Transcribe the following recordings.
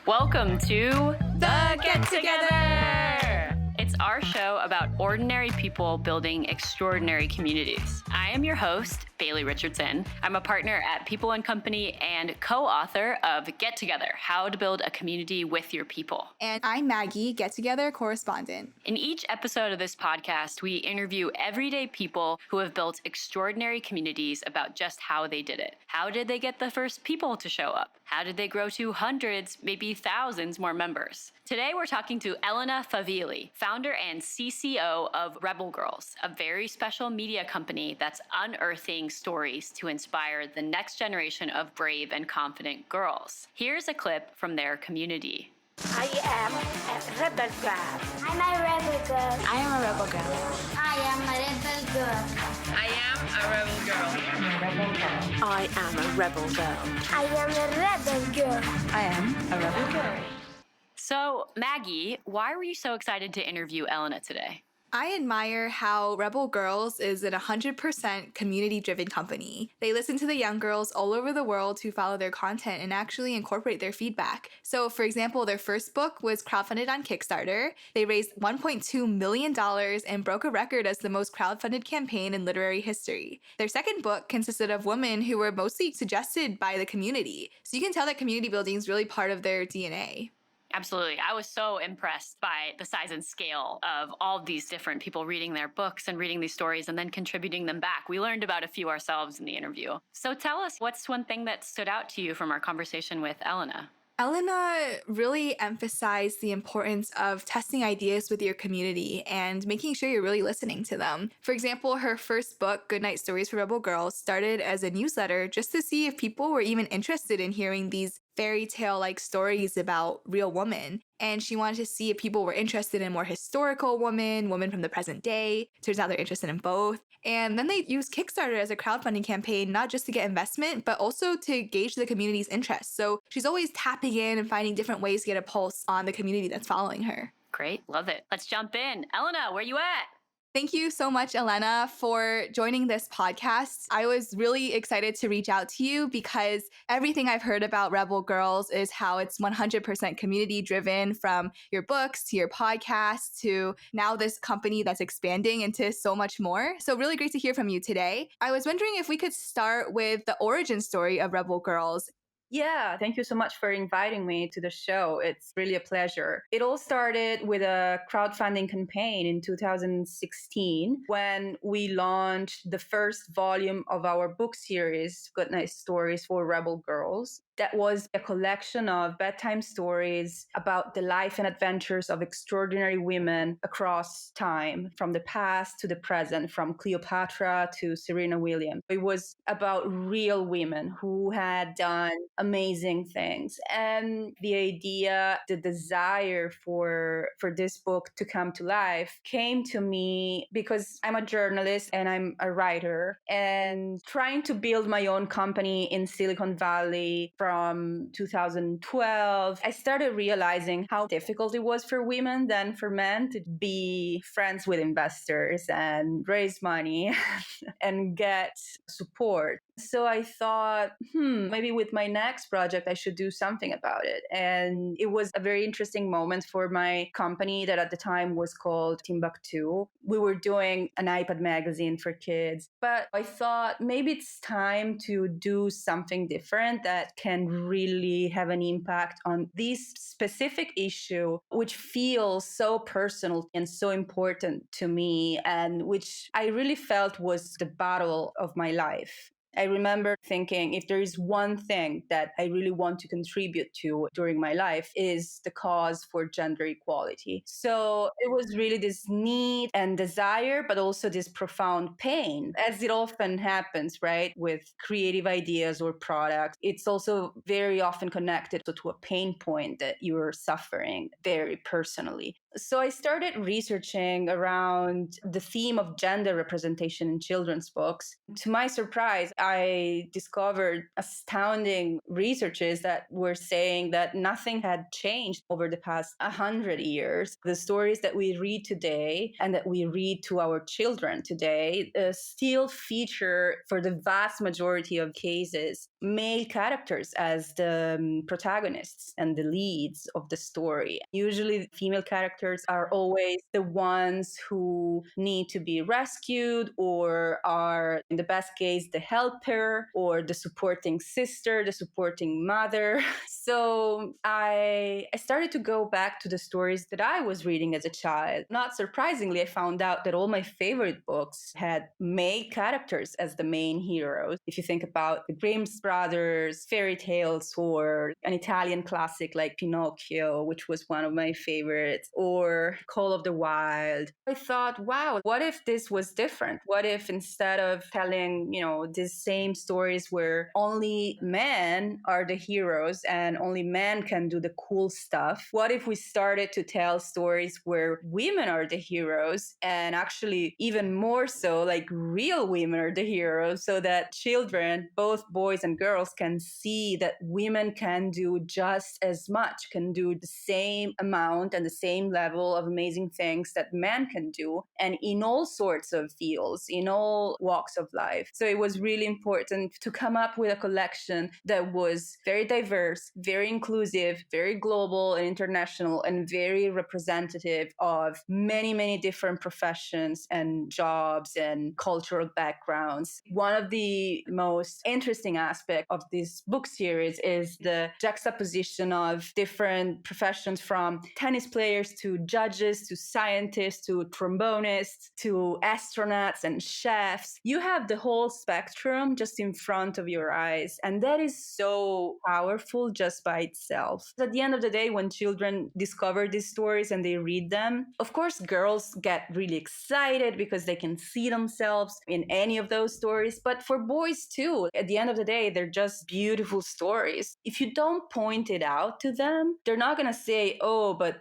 Welcome to The Get Together! It's our show about ordinary people building extraordinary communities. I am your host, Bailey Richardson. I'm a partner at People & Company and co-author of Get Together, How to Build a Community with Your People. And I'm Maggie, Get Together correspondent. In each episode of this podcast, we interview everyday people who have built extraordinary communities about just how they did it. How did they get the first people to show up? How did they grow to hundreds, maybe thousands more members? Today, we're talking to Elena Favilli, founder and CCO of Rebel Girls, a very special media company that's unearthing stories to inspire the next generation of brave and confident girls. Here's a clip from their community. I am a rebel girl. I'm a rebel girl. I am a rebel girl. I am a rebel girl. I am a rebel girl. I am a rebel girl. I am a rebel girl. I am a rebel girl. So, Maggie, why were you so excited to interview Elena today? I admire how Rebel Girls is an 100% community-driven company. They listen to the young girls all over the world who follow their content and actually incorporate their feedback. So, for example, their first book was crowdfunded on Kickstarter. They raised $1.2 million and broke a record as the most crowdfunded campaign in literary history. Their second book consisted of women who were mostly suggested by the community. So you can tell that community building is really part of their DNA. Absolutely. I was so impressed by the size and scale of all of these different people reading their books and reading these stories and then contributing them back. We learned about a few ourselves in the interview. So tell us, what's one thing that stood out to you from our conversation with Elena? Elena really emphasized the importance of testing ideas with your community and making sure you're really listening to them. For example, her first book, Goodnight Stories for Rebel Girls, started as a newsletter just to see if people were even interested in hearing these fairy tale-like stories about real women. And she wanted to see if people were interested in more historical women from the present day. Turns out they're interested in both. And then they used Kickstarter as a crowdfunding campaign, not just to get investment, but also to gauge the community's interest. So she's always tapping in and finding different ways to get a pulse on the community that's following her. Great. Love it. Let's jump in. Elena, where you at? Thank you so much, Elena, for joining this podcast. I was really excited to reach out to you because everything I've heard about Rebel Girls is how it's 100% community driven, from your books to your podcast to now this company that's expanding into so much more. So really great to hear from you today. I was wondering if we could start with the origin story of Rebel Girls. Yeah, thank you so much for inviting me to the show. It's really a pleasure. It all started with a crowdfunding campaign in 2016 when we launched the first volume of our book series, Goodnight Stories for Rebel Girls. That was a collection of bedtime stories about the life and adventures of extraordinary women across time, from the past to the present, from Cleopatra to Serena Williams. It was about real women who had done amazing things. And the idea, the desire for this book to come to life came to me because I'm a journalist and I'm a writer, and trying to build my own company in Silicon Valley from 2012, I started realizing how difficult it was for women than for men to be friends with investors and raise money and get support. So I thought, maybe with my next project, I should do something about it. And it was a very interesting moment for my company that at the time was called Timbuktu. We were doing an iPad magazine for kids, but I thought maybe it's time to do something different that can really have an impact on this specific issue, which feels so personal and so important to me, and which I really felt was the battle of my life. I remember thinking, if there is one thing that I really want to contribute to during my life, is the cause for gender equality. So it was really this need and desire, but also this profound pain, as it often happens, right, with creative ideas or products. It's also very often connected to a pain point that you're suffering very personally. So I started researching around the theme of gender representation in children's books. To my surprise, I discovered astounding researches that were saying that nothing had changed over the past 100 years. The stories that we read today and that we read to our children today still feature, for the vast majority of cases, male characters as the protagonists and the leads of the story. Usually, female characters are always the ones who need to be rescued, or are, in the best case, the helper or the supporting sister, the supporting mother. So I started to go back to the stories that I was reading as a child. Not surprisingly, I found out that all my favorite books had male characters as the main heroes. If you think about the Grimm's brothers, fairy tales, or an Italian classic like Pinocchio, which was one of my favorites, or Call of the Wild, I thought, wow, what if this was different? What if instead of telling, these same stories where only men are the heroes and only men can do the cool stuff, what if we started to tell stories where women are the heroes, and actually even more so, like real women are the heroes, so that children, both boys and girls, can see that women can do just as much, can do the same amount and the same level of amazing things that men can do, and in all sorts of fields, in all walks of life. So it was really important to come up with a collection that was very diverse, very inclusive, very global and international, and very representative of many, many different professions and jobs and cultural backgrounds. One of the most interesting aspects of this book series is the juxtaposition of different professions, from tennis players to judges to scientists to trombonists to astronauts and chefs. You have the whole spectrum just in front of your eyes. And that is so powerful just by itself. At the end of the day, when children discover these stories and they read them, of course, girls get really excited because they can see themselves in any of those stories. But for boys too, at the end of the day, they're just beautiful stories. If you don't point it out to them, they're not going to say, oh, but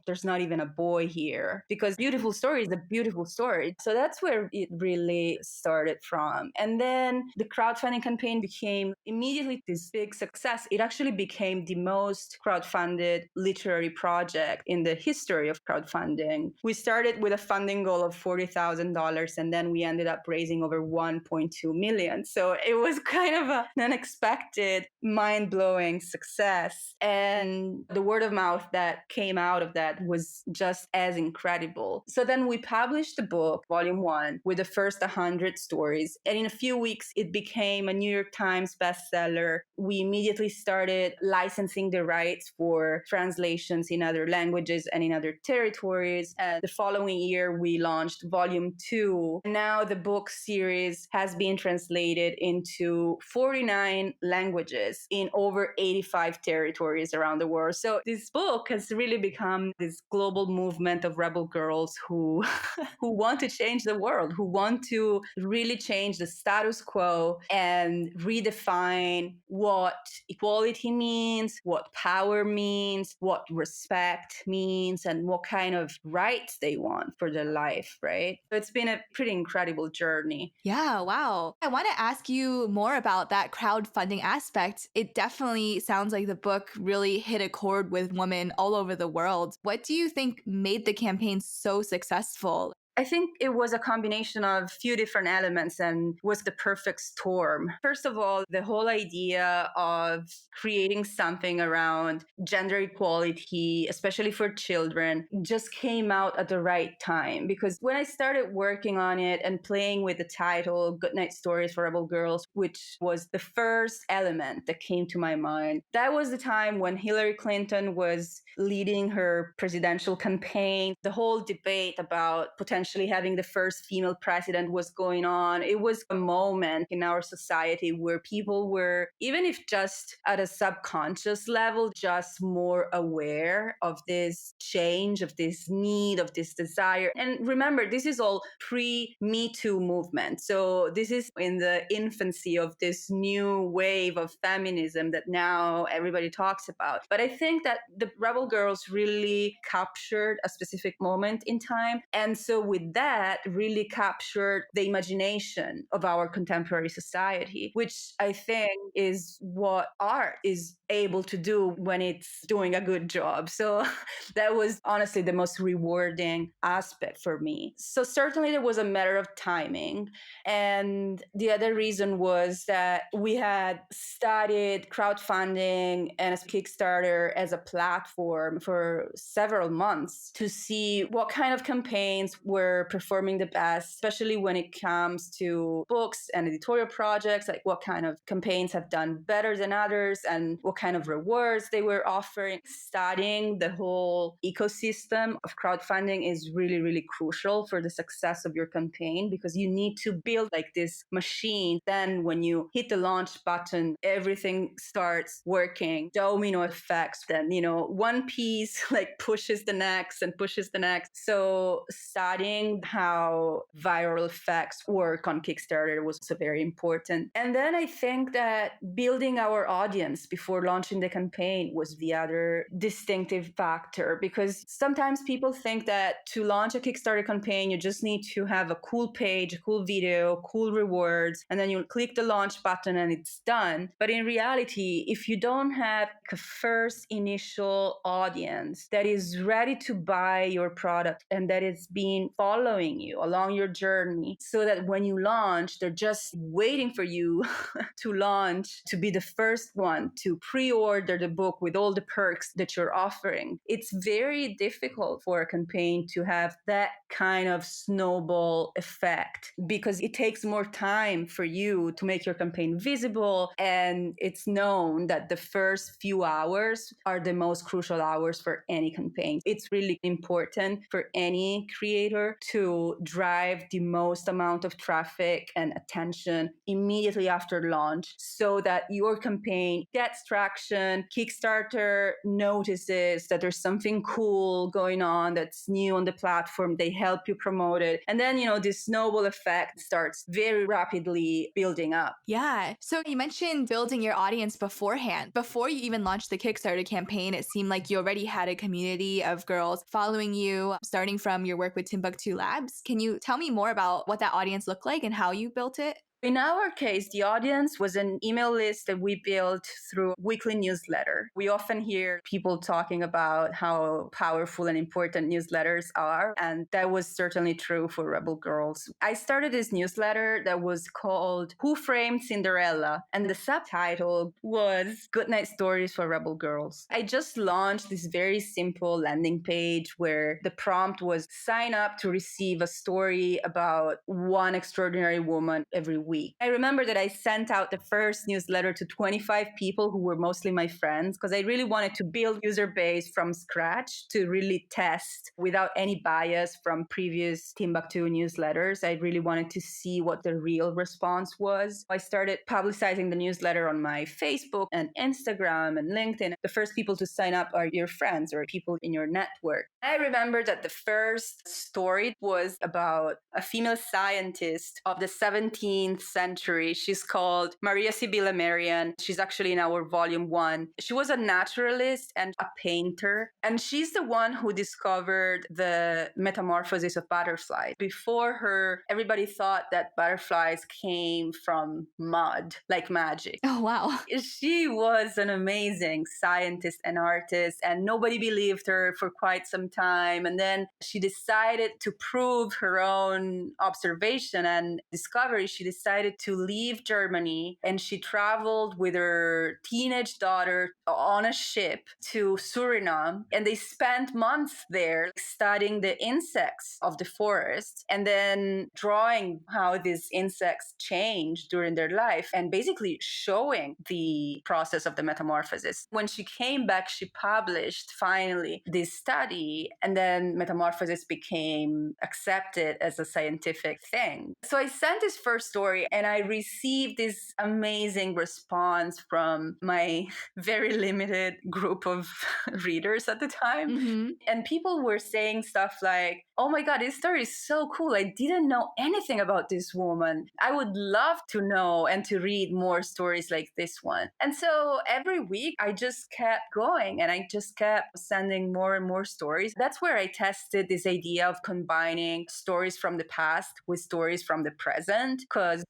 there's not even a boy here, because beautiful story is a beautiful story. So that's where it really started from. And then the crowdfunding campaign became immediately this big success. It actually became the most crowdfunded literary project in the history of crowdfunding. We started with a funding goal of $40,000, and then we ended up raising over 1.2 million. So it was kind of an unexpected, mind-blowing success. And the word of mouth that came out of that was just as incredible. So then we published the book, Volume 1, with the first 100 stories. And in a few weeks, it became a New York Times bestseller. We immediately started licensing the rights for translations in other languages and in other territories. And the following year, we launched Volume 2. Now the book series has been translated into 49 languages in over 85 territories around the world. So this book has really become this global movement of rebel girls who who want to change the world, who want to really change the status quo and redefine what equality means, what power means, what respect means, and what kind of rights they want for their life, right? So it's been a pretty incredible journey. Yeah, wow. I want to ask you more about that crowdfunding aspect. It definitely sounds like the book really hit a chord with women all over the world. What do you think made the campaign so successful? I think it was a combination of a few different elements and was the perfect storm. First of all, the whole idea of creating something around gender equality, especially for children, just came out at the right time. Because when I started working on it and playing with the title Goodnight Stories for Rebel Girls, which was the first element that came to my mind, that was the time when Hillary Clinton was leading her presidential campaign. The whole debate about potential eventually having the first female president was going on. It was a moment in our society where people were, even if just at a subconscious level, just more aware of this change, of this need, of this desire. And remember, this is all pre-Me Too movement. So this is in the infancy of this new wave of feminism that now everybody talks about. But I think that the Rebel Girls really captured a specific moment in time. And so with that, really captured the imagination of our contemporary society, which I think is what art is able to do when it's doing a good job. So that was honestly the most rewarding aspect for me. So certainly there was a matter of timing. And the other reason was that we had studied crowdfunding and a Kickstarter as a platform for several months to see what kind of campaigns were performing the best, especially when it comes to books and editorial projects, like what kind of campaigns have done better than others and what kind of rewards they were offering. Studying the whole ecosystem of crowdfunding is really, really crucial for the success of your campaign, because you need to build like this machine. Then when you hit the launch button, everything starts working, domino effects. Then, one piece like pushes the next and pushes the next. So studying how viral effects work on Kickstarter was also very important. And then I think that building our audience before launching the campaign was the other distinctive factor, because sometimes people think that to launch a Kickstarter campaign, you just need to have a cool page, a cool video, cool rewards, and then you click the launch button and it's done. But in reality, if you don't have a first initial audience that is ready to buy your product and that is been following you along your journey, so that when you launch, they're just waiting for you to launch, to be the first one to pre-order the book with all the perks that you're offering. It's very difficult for a campaign to have that kind of snowball effect, because it takes more time for you to make your campaign visible. And it's known that the first few hours are the most crucial hours for any campaign. It's really important for any creator to drive the most amount of traffic and attention immediately after launch, so that your campaign gets traction. Kickstarter notices that there's something cool going on that's new on the platform. They help you promote it. And then, this snowball effect starts very rapidly building up. Yeah. So you mentioned building your audience beforehand. Before you even launched the Kickstarter campaign, it seemed like you already had a community of girls following you, starting from your work with Timbuktu Labs. Can you tell me more about what that audience looked like and how you built it? In our case, the audience was an email list that we built through weekly newsletter. We often hear people talking about how powerful and important newsletters are, and that was certainly true for Rebel Girls. I started this newsletter that was called Who Framed Cinderella? And the subtitle was Goodnight Stories for Rebel Girls. I just launched this very simple landing page where the prompt was sign up to receive a story about one extraordinary woman every week. I remember that I sent out the first newsletter to 25 people who were mostly my friends, because I really wanted to build user base from scratch to really test without any bias from previous Timbuktu newsletters. I really wanted to see what the real response was. I started publicizing the newsletter on my Facebook and Instagram and LinkedIn. The first people to sign up are your friends or people in your network. I remember that the first story was about a female scientist of the 17th century. She's called Maria Sibylla Merian. She's actually in our volume 1. She was a naturalist and a painter, and she's the one who discovered the metamorphosis of butterflies. Before her, everybody thought that butterflies came from mud, like magic. Oh, wow. She was an amazing scientist and artist, and nobody believed her for quite some time. And then she decided to prove her own observation and discovery. She decided decided to leave Germany, and she traveled with her teenage daughter on a ship to Suriname, and they spent months there studying the insects of the forest and then drawing how these insects change during their life and basically showing the process of the metamorphosis. When she came back, she published finally this study, and then metamorphosis became accepted as a scientific thing. So I sent this first story and I received this amazing response from my very limited group of readers at the time. Mm-hmm. And people were saying stuff like, oh my God, this story is so cool. I didn't know anything about this woman. I would love to know and to read more stories like this one. And so every week I just kept going and I just kept sending more and more stories. That's where I tested this idea of combining stories from the past with stories from the present. Because,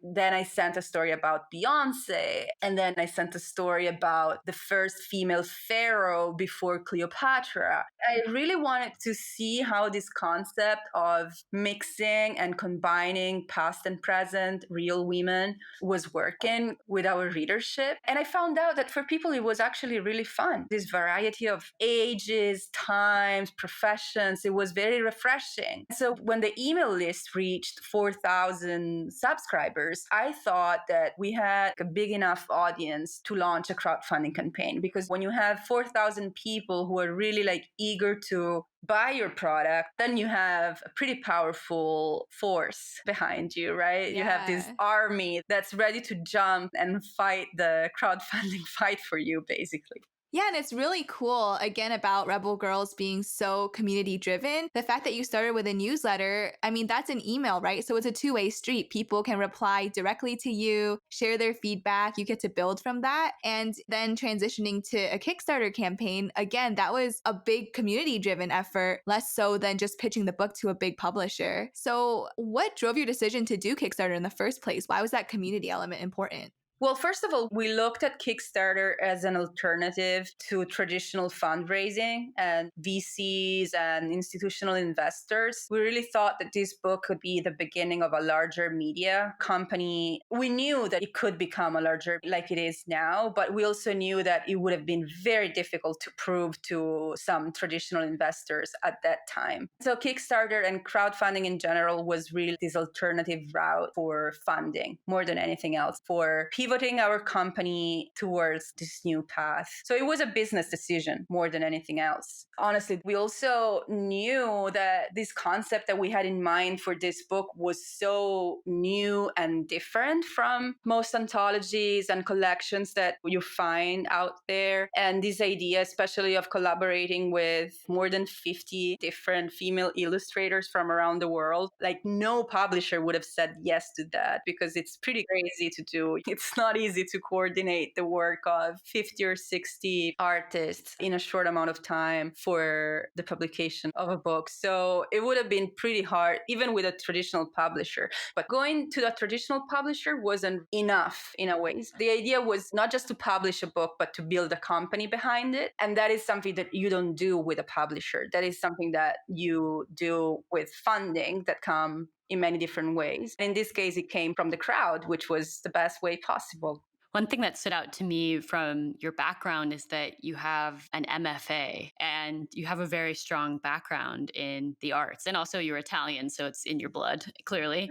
then I sent a story about Beyonce, and then I sent a story about the first female pharaoh before Cleopatra. I really wanted to see how this concept of mixing and combining past and present real women was working with our readership. And I found out that for people, it was actually really fun. This variety of ages, times, professions, it was very refreshing. So when the email list reached 4,000 subscribers, I thought that we had a big enough audience to launch a crowdfunding campaign. Because when you have 4,000 people who are really eager to buy your product, then you have a pretty powerful force behind you, right? Yeah. You have this army that's ready to jump and fight the crowdfunding fight for you, basically. Yeah, and it's really cool, again, about Rebel Girls being so community driven. The fact that you started with a newsletter, I mean, that's an email, right? So it's a two-way street. People can reply directly to you, share their feedback. You get to build from that. And then transitioning to a Kickstarter campaign, again, that was a big community driven effort, less so than just pitching the book to a big publisher. So what drove your decision to do Kickstarter in the first place? Why was that community element important? Well, first of all, we looked at Kickstarter as an alternative to traditional fundraising and VCs and institutional investors. We really thought that this book could be the beginning of a larger media company. We knew that it could become a larger like it is now, but we also knew that it would have been very difficult to prove to some traditional investors at that time. So Kickstarter and crowdfunding in general was really this alternative route for funding more than anything else, for pivoting our company towards this new path. So it was a business decision more than anything else. Honestly, we also knew that this concept that we had in mind for this book was so new and different from most anthologies and collections that you find out there. And this idea, especially of collaborating with more than 50 different female illustrators from around the world, no publisher would have said yes to that because it's pretty crazy to do. It's not easy to coordinate the work of 50 or 60 artists in a short amount of time for the publication of a book. So it would have been pretty hard, even with a traditional publisher. But going to a traditional publisher wasn't enough in a way. The idea was not just to publish a book, but to build a company behind it. And that is something that you don't do with a publisher. That is something that you do with funding that come in many different ways. In this case, it came from the crowd, which was the best way possible. One thing that stood out to me from your background is that you have an MFA and you have a very strong background in the arts. And also you're Italian, so it's in your blood, clearly.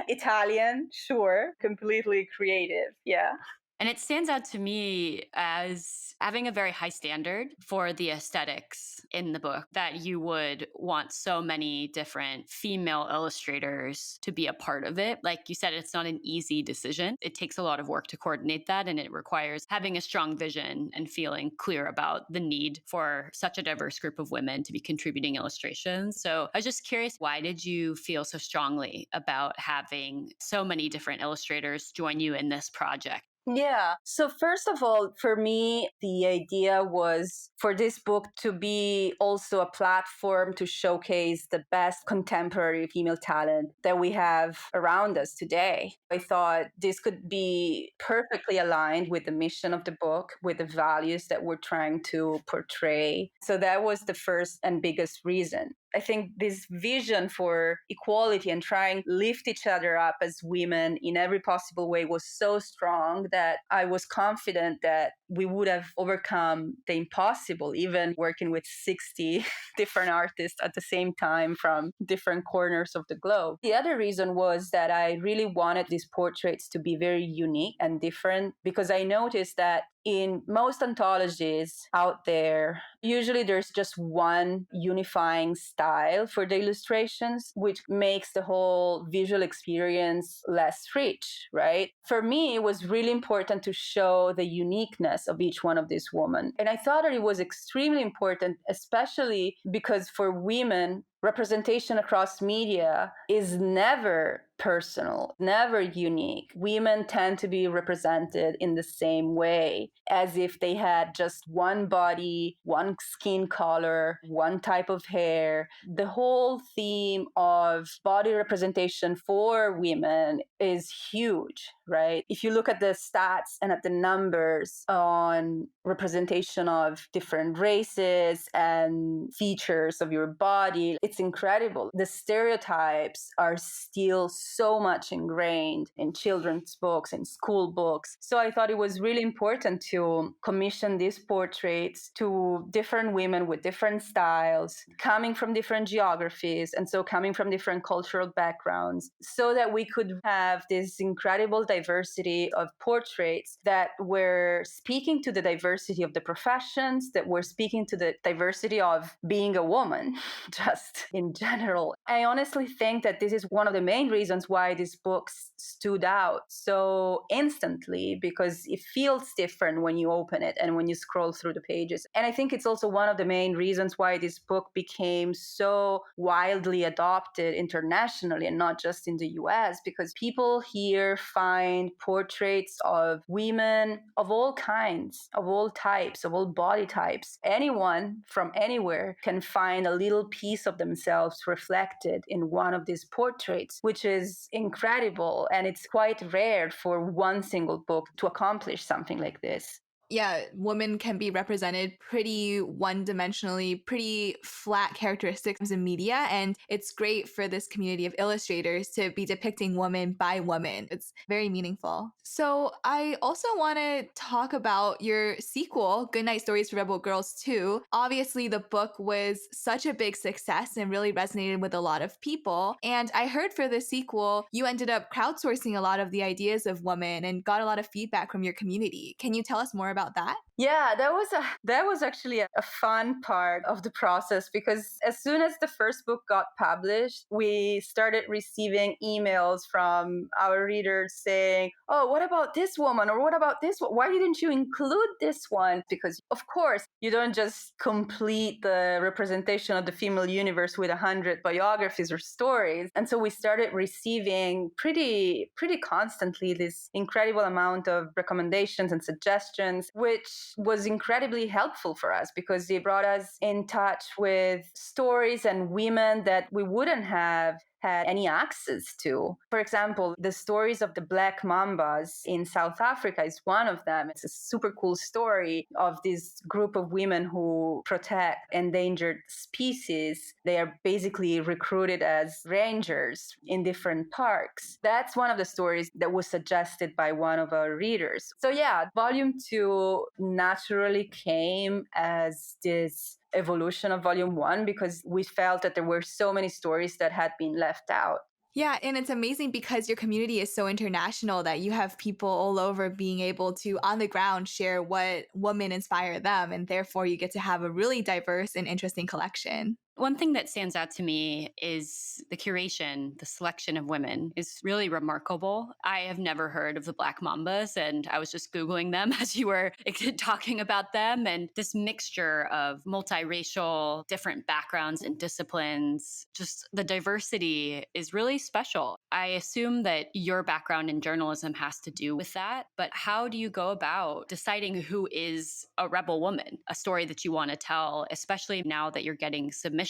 Italian, sure. Completely creative. Yeah. And it stands out to me as having a very high standard for the aesthetics in the book, that you would want so many different female illustrators to be a part of it. Like you said, it's not an easy decision. It takes a lot of work to coordinate that, and it requires having a strong vision and feeling clear about the need for such a diverse group of women to be contributing illustrations. So I was just curious, why did you feel so strongly about having so many different illustrators join you in this project? Yeah. So first of all, for me, the idea was for this book to be also a platform to showcase the best contemporary female talent that we have around us today. I thought this could be perfectly aligned with the mission of the book, with the values that we're trying to portray. So that was the first and biggest reason. I think this vision for equality and trying to lift each other up as women in every possible way was so strong that I was confident that we would have overcome the impossible, even working with 60 different artists at the same time from different corners of the globe. The other reason was that I really wanted these portraits to be very unique and different, because I noticed that in most anthologies out there, usually there's just one unifying style for the illustrations, which makes the whole visual experience less rich, right? For me, it was really important to show the uniqueness of each one of these women. And I thought that it was extremely important, especially because for women, representation across media is never personal, never unique. Women tend to be represented in the same way, as if they had just one body, one skin color, one type of hair. The whole theme of body representation for women is huge, right? If you look at the stats and at the numbers on representation of different races and features of your body, it's incredible. The stereotypes are still so much ingrained in children's books, in school books. So I thought it was really important to commission these portraits to different women with different styles, coming from different geographies, and so coming from different cultural backgrounds, so that we could have this incredible diversity of portraits that were speaking to the diversity of the professions, that were speaking to the diversity of being a woman, just in general. I honestly think that this is one of the main reasons why these books stood out so instantly, because it feels different when you open it and when you scroll through the pages. And I think it's also one of the main reasons why this book became so widely adopted internationally and not just in the US, because people here find portraits of women of all kinds, of all types, of all body types. Anyone from anywhere can find a little piece of themselves reflected in one of these portraits, which is incredible. And it's quite rare for one single book to accomplish something like this. Yeah, women can be represented pretty one-dimensionally, pretty flat characteristics in media, and it's great for this community of illustrators to be depicting woman by woman. It's very meaningful. So I also want to talk about your sequel, Goodnight Stories for Rebel Girls 2. Obviously, the book was such a big success and really resonated with a lot of people. And I heard for the sequel, you ended up crowdsourcing a lot of the ideas of women and got a lot of feedback from your community. Can you tell us more about that? Yeah, that was actually a fun part of the process, because as soon as the first book got published, we started receiving emails from our readers saying, "Oh, what about this woman? Or what about this one? Why didn't you include this one?" Because of course, you don't just complete the representation of the female universe with 100 biographies or stories. And so we started receiving pretty constantly this incredible amount of recommendations and suggestions, which was incredibly helpful for us, because they brought us in touch with stories and women that we wouldn't have had any access to. For example, the stories of the Black Mambas in South Africa is one of them. It's a super cool story of this group of women who protect endangered species. They are basically recruited as rangers in different parks. That's one of the stories that was suggested by one of our readers. So yeah, volume 2 naturally came as this evolution of volume 1, because we felt that there were so many stories that had been left out. Yeah, and it's amazing because your community is so international that you have people all over being able to, on the ground, share what women inspire them, and therefore you get to have a really diverse and interesting collection. One thing that stands out to me is the curation, the selection of women is really remarkable. I have never heard of the Black Mambas, and I was just Googling them as you were talking about them. And this mixture of multiracial, different backgrounds and disciplines, just the diversity is really special. I assume that your background in journalism has to do with that, but how do you go about deciding who is a rebel woman, a story that you want to tell, especially now that you're getting submissions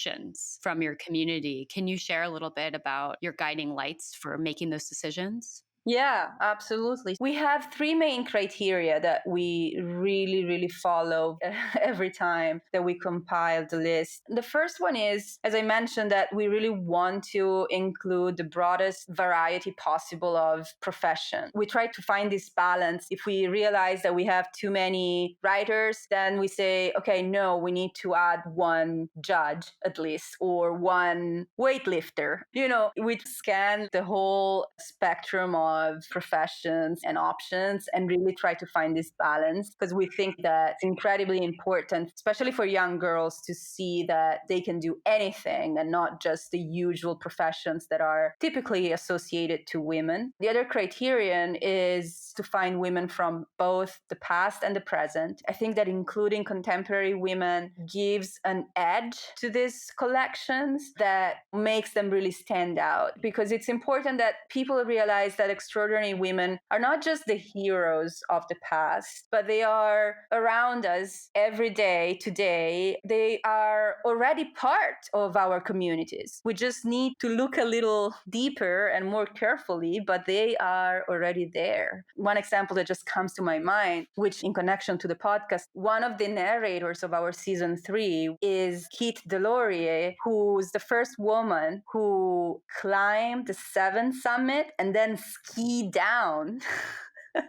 from your community? Can you share a little bit about your guiding lights for making those decisions? Yeah, absolutely. We have three main criteria that we really, really follow every time that we compile the list. The first one is, as I mentioned, that we really want to include the broadest variety possible of profession. We try to find this balance. If we realize that we have too many writers, then we say, okay, no, we need to add one judge at least, or one weightlifter. We scan the whole spectrum of professions and options and really try to find this balance, because we think that it's incredibly important, especially for young girls, to see that they can do anything and not just the usual professions that are typically associated to women. The other criterion is to find women from both the past and the present. I think that including contemporary women gives an edge to these collections that makes them really stand out, because it's important that people realize that extraordinary women are not just the heroes of the past, but they are around us every day today. They are already part of our communities. We just need to look a little deeper and more carefully, but they are already there. One example that just comes to my mind, which in connection to the podcast, one of the narrators of our season 3 is Kate Delorier, who's the first woman who climbed the seventh summit and then skied down.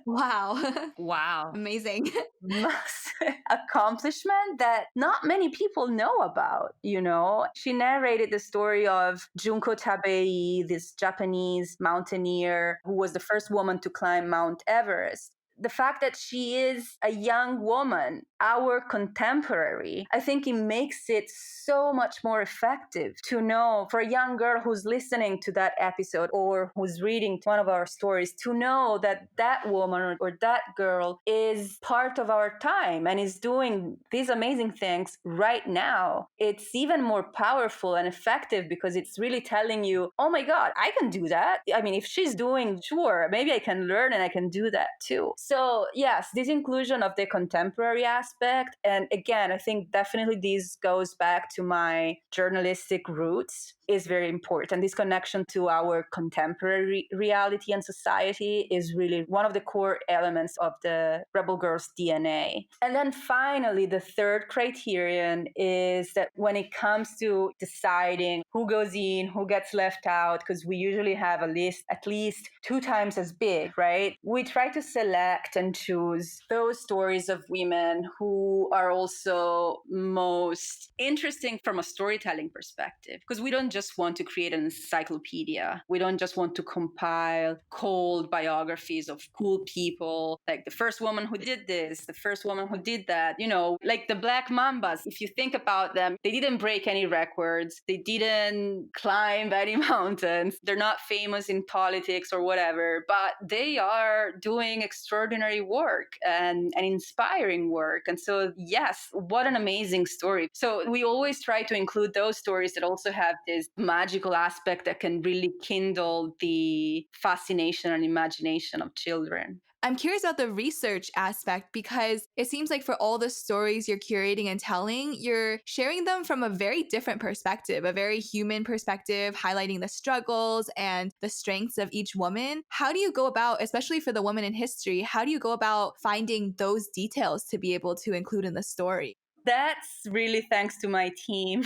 Wow. Wow. Amazing. Massive accomplishment that not many people know about. She narrated the story of Junko Tabei, this Japanese mountaineer who was the first woman to climb Mount Everest. The fact that she is a young woman, our contemporary, I think it makes it so much more effective to know, for a young girl who's listening to that episode or who's reading one of our stories, to know that that woman or that girl is part of our time and is doing these amazing things right now. It's even more powerful and effective because it's really telling you, oh my God, I can do that. I mean, if she's doing, sure, maybe I can learn and I can do that too. So yes, this inclusion of the contemporary aspect. And again, I think definitely this goes back to my journalistic roots, is very important. This connection to our contemporary reality and society is really one of the core elements of the Rebel Girls DNA. And then finally, the third criterion is that when it comes to deciding who goes in, who gets left out, because we usually have a list at least 2 times as big, right? We try to select and choose those stories of women who are also most interesting from a storytelling perspective, because we don't just want to create an encyclopedia. We don't just want to compile cold biographies of cool people, like the first woman who did this, the first woman who did that, like the Black Mambas. If you think about them, they didn't break any records. They didn't climb any mountains. They're not famous in politics or whatever, but they are doing extraordinary work and inspiring work. And so, yes, what an amazing story. So we always try to include those stories that also have this magical aspect that can really kindle the fascination and imagination of children. I'm curious about the research aspect, because it seems like for all the stories you're curating and telling, you're sharing them from a very different perspective, a very human perspective, highlighting the struggles and the strengths of each woman. How do you go about, especially for the women in history, how do you go about finding those details to be able to include in the story? That's really thanks to my team.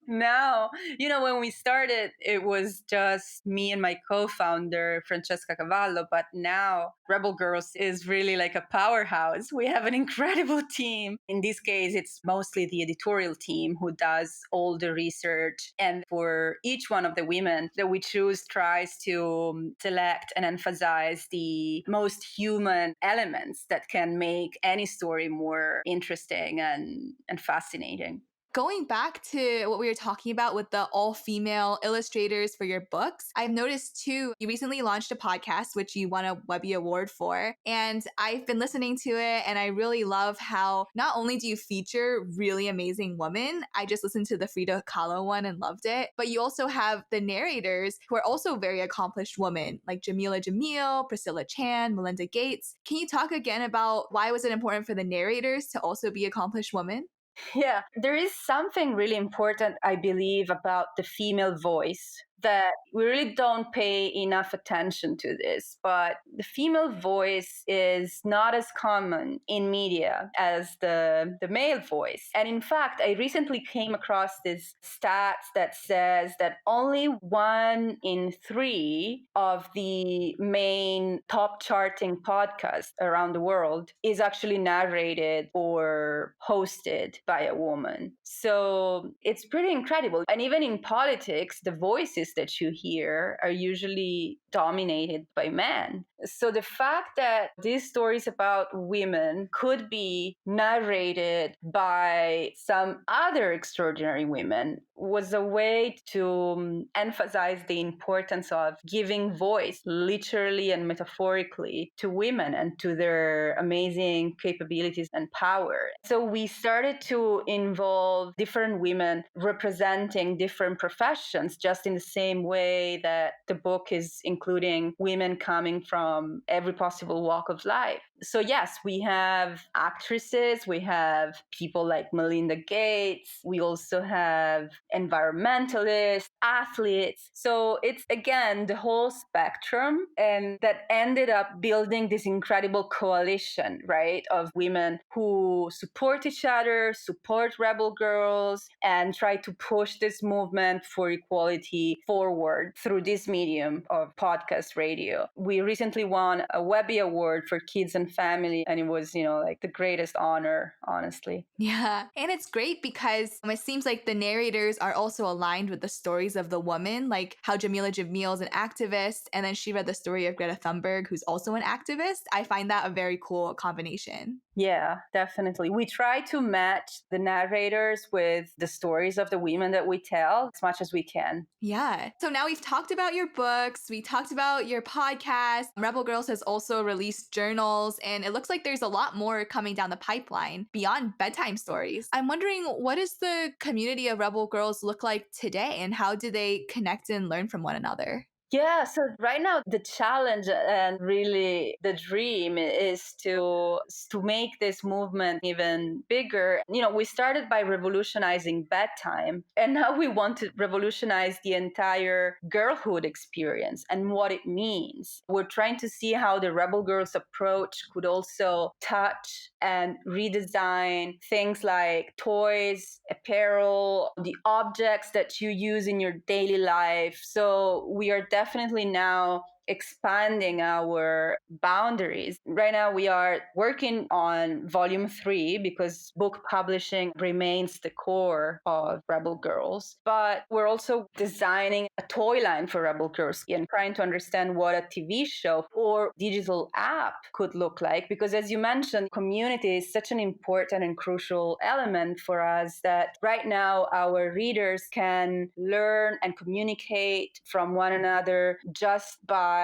Now, when we started, it was just me and my co-founder, Francesca Cavallo. But now Rebel Girls is really like a powerhouse. We have an incredible team. In this case, it's mostly the editorial team who does all the research. And for each one of the women that we choose, tries to select and emphasize the most human elements that can make any story more interesting and fascinating. Going back to what we were talking about with the all-female illustrators for your books, I've noticed too, you recently launched a podcast, which you won a Webby Award for. And I've been listening to it, and I really love how not only do you feature really amazing women, I just listened to the Frida Kahlo one and loved it, but you also have the narrators who are also very accomplished women, like Jamila Jamil, Priscilla Chan, Melinda Gates. Can you talk again about why was it important for the narrators to also be accomplished women? Yeah, there is something really important, I believe, about the female voice that we really don't pay enough attention to this, but the female voice is not as common in media as the male voice. And in fact, I recently came across this stats that says that only 1 in 3 of the main top charting podcasts around the world is actually narrated or hosted by a woman. So it's pretty incredible. And even in politics, the voices that you hear are usually dominated by men. So the fact that these stories about women could be narrated by some other extraordinary women was a way to emphasize the importance of giving voice, literally and metaphorically, to women and to their amazing capabilities and power. So we started to involve different women representing different professions, just in the same way that the book is including women coming from every possible walk of life. So yes, we have actresses, we have people like Melinda Gates, we also have environmentalists, athletes. So it's again the whole spectrum, and that ended up building this incredible coalition, right, of women who support each other, support Rebel Girls, and try to push this movement for equality forward through this medium of podcast radio. We recently won a Webby Award for Kids and Family, and it was, like the greatest honor, honestly. Yeah. And it's great because it seems like the narrators are also aligned with the stories of the woman, like how Jamila Jamil is an activist, and then she read the story of Greta Thunberg, who's also an activist. I find that a very cool combination. Yeah, definitely. We try to match the narrators with the stories of the women that we tell as much as we can. Yeah. So now we've talked about your books, we talked about your podcast. Rebel Girls has also released journals, and it looks like there's a lot more coming down the pipeline beyond bedtime stories. I'm wondering, what does the community of Rebel Girls look like today, and how do they connect and learn from one another? Yeah, so right now the challenge and really the dream is to make this movement even bigger. We started by revolutionizing bedtime, and now we want to revolutionize the entire girlhood experience and what it means. We're trying to see how the Rebel Girls approach could also touch and redesign things like toys, apparel, the objects that you use in your daily life. So we are definitely now expanding our boundaries. Right now, we are working on volume 3 because book publishing remains the core of Rebel Girls. But we're also designing a toy line for Rebel Girls and trying to understand what a TV show or digital app could look like. Because as you mentioned, community is such an important and crucial element for us that right now our readers can learn and communicate from one another just by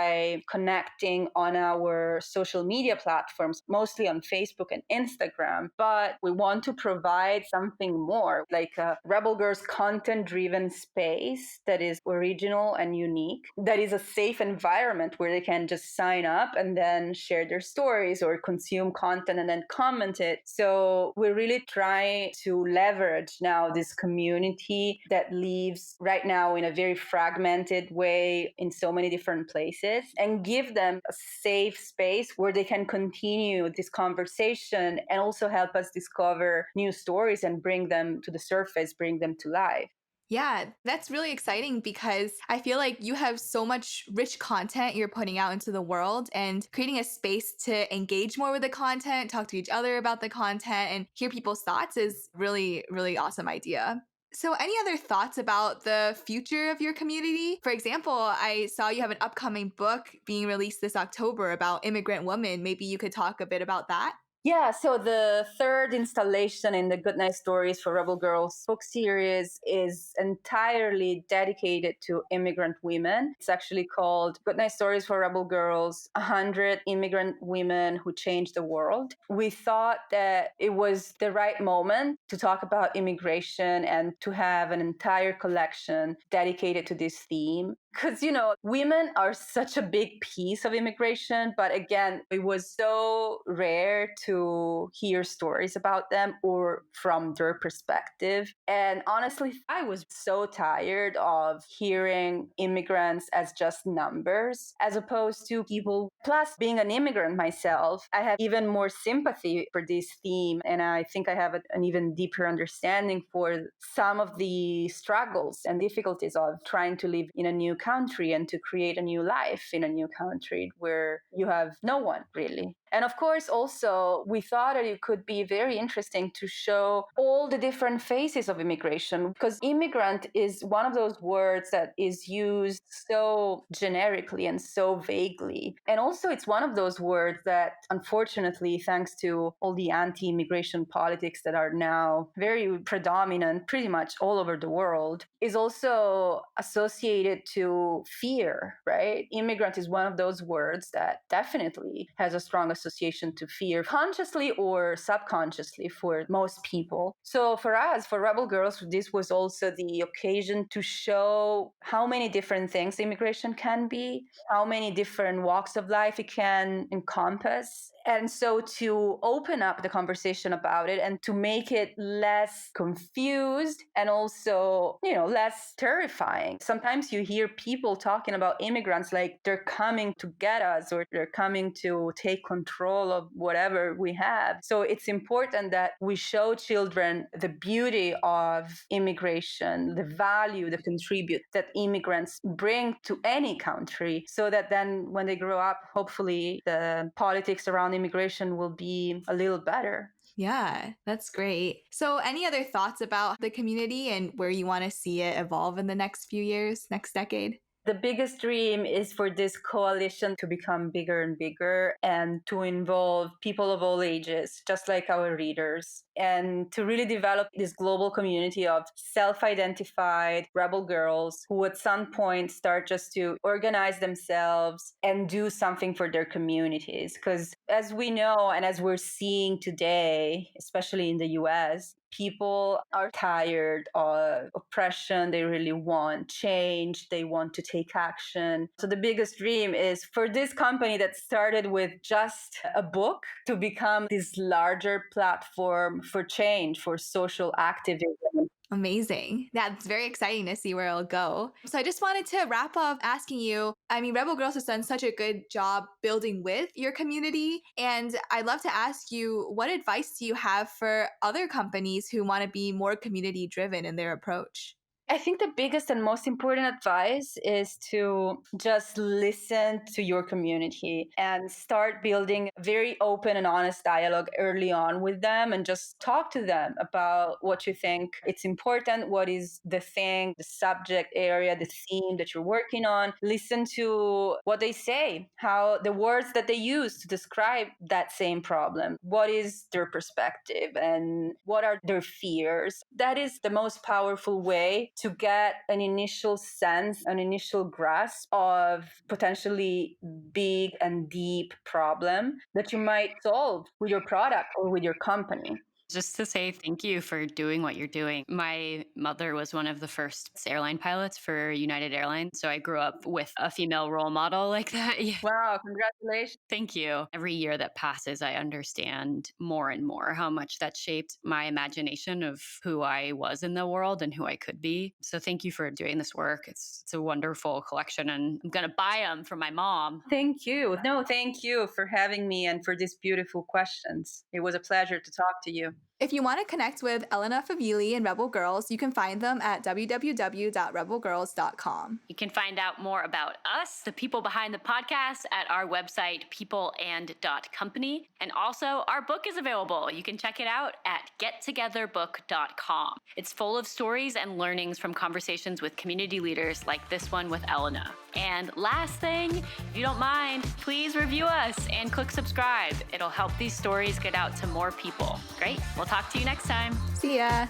connecting on our social media platforms, mostly on Facebook and Instagram. But we want to provide something more, like a Rebel Girls content-driven space that is original and unique, that is a safe environment where they can just sign up and then share their stories or consume content and then comment it. So we're really trying to leverage now this community that lives right now in a very fragmented way in so many different places, and give them a safe space where they can continue this conversation and also help us discover new stories and bring them to the surface, bring them to life. Yeah, that's really exciting because I feel like you have so much rich content you're putting out into the world, and creating a space to engage more with the content, talk to each other about the content, and hear people's thoughts is really, really awesome idea. So any other thoughts about the future of your community? For example, I saw you have an upcoming book being released this October about immigrant women. Maybe you could talk a bit about that? Yeah, so the third installation in the Goodnight Stories for Rebel Girls book series is entirely dedicated to immigrant women. It's actually called Goodnight Stories for Rebel Girls, 100 Immigrant Women Who Changed the World. We thought that it was the right moment to talk about immigration and to have an entire collection dedicated to this theme. Because, women are such a big piece of immigration. But again, it was so rare to hear stories about them or from their perspective. And honestly, I was so tired of hearing immigrants as just numbers as opposed to people. Plus, being an immigrant myself, I have even more sympathy for this theme. And I think I have an even deeper understanding for some of the struggles and difficulties of trying to live in a new country and to create a new life in a new country where you have no one really. And of course, also, we thought that it could be very interesting to show all the different phases of immigration, because immigrant is one of those words that is used so generically and so vaguely. And also, it's one of those words that, unfortunately, thanks to all the anti-immigration politics that are now very predominant pretty much all over the world, is also associated to fear, right? Immigrant is one of those words that definitely has a strong association to fear, consciously or subconsciously for most people. So for us, for Rebel Girls, this was also the occasion to show how many different things immigration can be, how many different walks of life it can encompass. And so to open up the conversation about it and to make it less confused and also, less terrifying. Sometimes you hear people talking about immigrants like they're coming to get us or they're coming to take control of whatever we have. So it's important that we show children the beauty of immigration, the value, the contribute that immigrants bring to any country, so that then when they grow up, hopefully the politics around immigration will be a little better. Yeah, that's great. So any other thoughts about the community and where you want to see it evolve in the next few years, next decade? The biggest dream is for this coalition to become bigger and bigger and to involve people of all ages, just like our readers, and to really develop this global community of self-identified rebel girls who at some point start just to organize themselves and do something for their communities. Because as we know, and as we're seeing today, especially in the US, people are tired of oppression. They really want change. They want to take action. So the biggest dream is for this company that started with just a book to become this larger platform for change, for social activism. Amazing. That's very exciting to see where it'll go. So I just wanted to wrap up asking you, Rebel Girls has done such a good job building with your community. And I'd love to ask you, what advice do you have for other companies who want to be more community driven in their approach? I think the biggest and most important advice is to just listen to your community and start building a very open and honest dialogue early on with them, and just talk to them about what you think it's important, what is the thing, the subject area, the theme that you're working on. Listen to what they say, how the words that they use to describe that same problem, what is their perspective and what are their fears. That is the most powerful way to get an initial sense, an initial grasp of potentially big and deep problem that you might solve with your product or with your company. Just to say thank you for doing what you're doing. My mother was one of the first airline pilots for United Airlines, so I grew up with a female role model like that. Yeah. Wow, congratulations. Thank you. Every year that passes, I understand more and more how much that shaped my imagination of who I was in the world and who I could be. So thank you for doing this work. It's a wonderful collection, and I'm going to buy them for my mom. Thank you. No, thank you for having me and for these beautiful questions. It was a pleasure to talk to you. If you want to connect with Elena Favilli and Rebel Girls, you can find them at www.rebelgirls.com. You can find out more about us, the people behind the podcast, at our website, peopleand.company. And also, our book is available. You can check it out at gettogetherbook.com. It's full of stories and learnings from conversations with community leaders like this one with Elena. And last thing, if you don't mind, please review us and click subscribe. It'll help these stories get out to more people. Great. We'll talk to you next time. See ya.